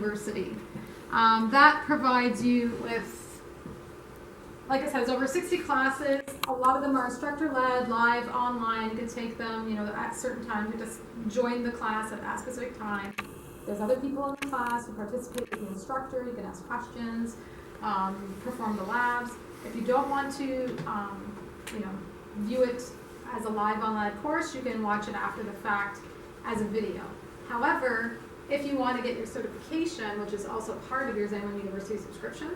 University. That provides you with, like I said, it's over 60 classes. A lot of them are instructor-led, live, online. You can take them, at certain times. You just join the class at that specific time. There's other people in the class who participate with the instructor. You can ask questions, perform the labs. If you don't want to, view it as a live online course, you can watch it after the fact as a video. However, if you want to get your certification, which is also part of your Xamarin University subscription,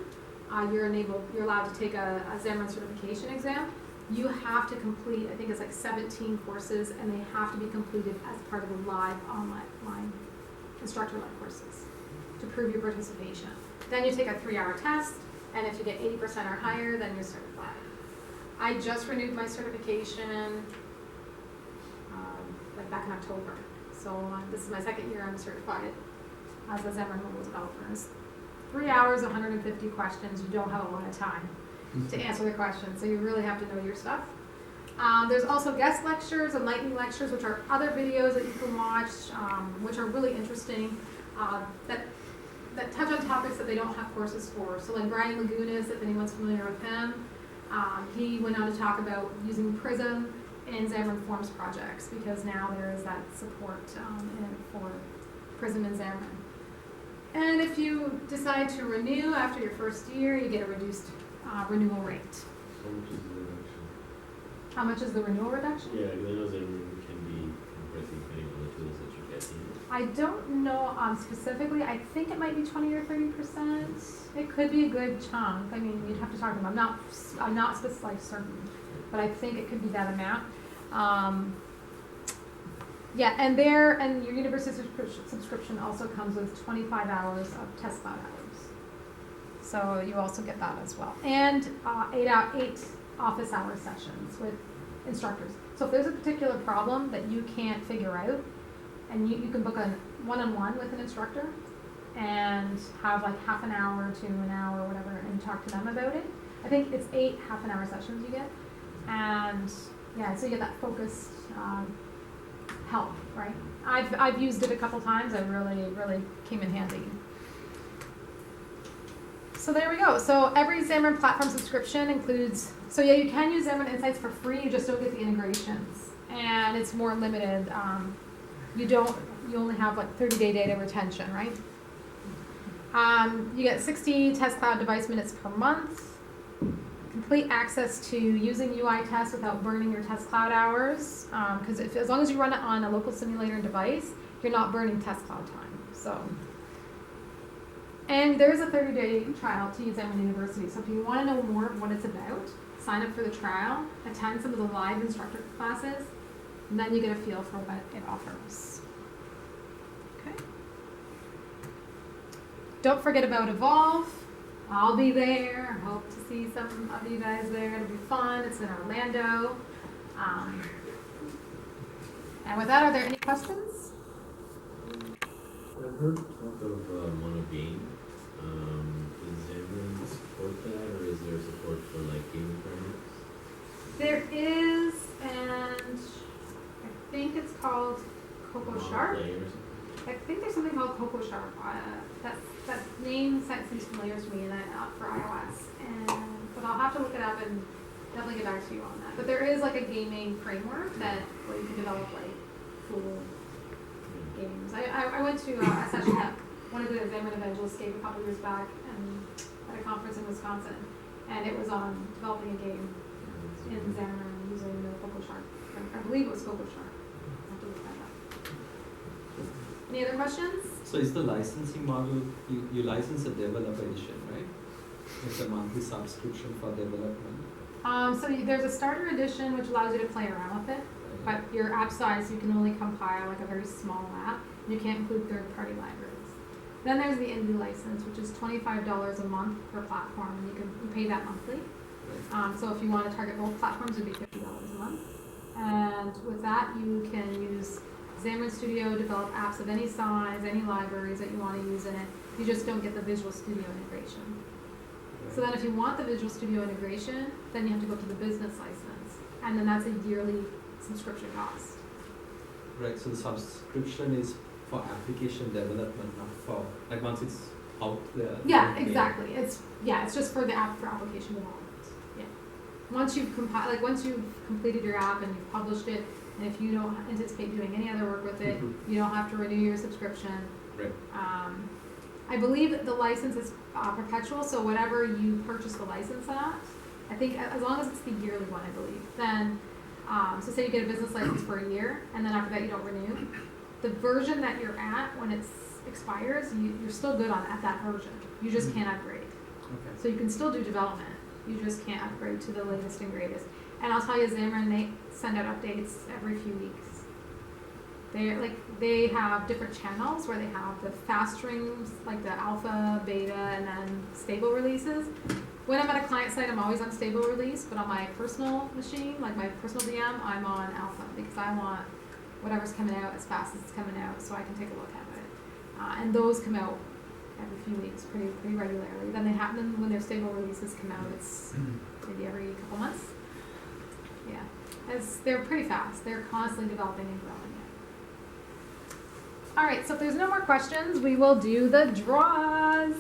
you're allowed to take a Xamarin certification exam. You have to complete, I think it's like 17 courses, and they have to be completed as part of the live online instructor-led courses to prove your participation. Then you take a 3-hour test, and if you get 80% or higher, then you're certified. I just renewed my certification back in October. So this is my second year I'm certified as a Xamarin mobile developer. It's 3 hours, 150 questions. You don't have a lot of time to answer the questions, so you really have to know your stuff. There's also guest lectures and lightning lectures, which are other videos that you can watch, which are really interesting, that touch on topics that they don't have courses for. So like Brian Lagunas, if anyone's familiar with him, he went on to talk about using Prism in Xamarin Forms projects, because now there is that support for Prism and Xamarin. And if you decide to renew after your first year, you get a reduced renewal rate. How much is the reduction? How much is the renewal reduction? Yeah, because I know Xamarin can be compressing depending on the tools that you're getting. I don't know specifically. I think it might be 20 or 30%. It could be a good chunk. I mean, you'd have to talk to them. I'm not specifically certain, but I think it could be that amount. Yeah, and your university subscription also comes with 25 hours of test cloud hours. So you also get that as well. And 8 office hour sessions with instructors. So if there's a particular problem that you can't figure out, and you can book a one-on-one with an instructor and have like half an hour to an hour or whatever and talk to them about it. I think it's 8 half-an-hour sessions you get. And yeah, so you get that focused help, right? I've used it a couple times. It really came in handy. So there we go. So every Xamarin platform subscription includes, so yeah, you can use Xamarin Insights for free, you just don't get the integrations. And it's more limited. You only have like 30-day data retention, right? You get 60 test cloud device minutes per month, complete access to using UI tests without burning your test cloud hours, because as long as you run it on a local simulator device, you're not burning test cloud time. So, and there's a 30-day trial to use Xamarin University. So if you want to know more of what it's about, sign up for the trial, attend some of the live instructor classes, and then you get a feel for what it offers. Okay. Don't forget about Evolve. I'll be there. Hope to see some of you guys there. It'll be fun. It's in Orlando. And with that, are there any questions? I've heard talk of monogame. Does Xamarin support that, or is there support for like gaming frameworks? There is, and I think it's called Coco Sharp. I think there's something called Coco Sharp. That name seems familiar to me, and for iOS. But I'll have to look it up and definitely get back to you on that. But there is like a gaming framework where you can develop like cool games. I went to a session that one of the Xamarin evangelists gave a couple years back at a conference in Wisconsin, and it was on developing a game in Xamarin using the Coco Sharp. I believe it was Coco Sharp. I'll have to look that up. Any other questions? So is the licensing model, you license a developer edition, right? It's a monthly subscription for development. So there's a starter edition which allows you to play around with it, but your app size, you can only compile like a very small app. You can't include third-party libraries. Then there's the indie license, which is $25 a month per platform, and you pay that monthly. So if you want to target both platforms, it would be $50 a month. And with that, you can use Xamarin Studio, develop apps of any size, any libraries that you want to use in it. You just don't get the Visual Studio integration. Right. So then if you want the Visual Studio integration, then you have to go to the business license. And then that's a yearly subscription cost. Right, so the subscription is for application development, not for, like once it's out there. Yeah, okay. exactly. It's just for the for application development. Yeah. Once you've once you've completed your app and you've published it, and if you don't anticipate doing any other work with it, you don't have to renew your subscription. Right. I believe the license is perpetual, so whatever you purchase the license at, I think as long as it's the yearly one, I believe, then, so say you get a business license for a year, and then after that you don't renew, the version that you're at when it expires, you're still good at that version. You just can't upgrade. Okay. So you can still do development, you just can't upgrade to the latest and greatest. And I'll tell you, Xamarin, they send out updates every few weeks. They have different channels where they have the fast streams, like the alpha, beta, and then stable releases. When I'm at a client site, I'm always on stable release, but on my personal machine, like my personal VM, I'm on alpha because I want whatever's coming out as fast as it's coming out so I can take a look at it. And those come out every few weeks pretty regularly. Then they happen when their stable releases come out, it's maybe every couple months. Yeah, they're pretty fast. They're constantly developing and growing it. All right, so if there's no more questions, we will do the draws.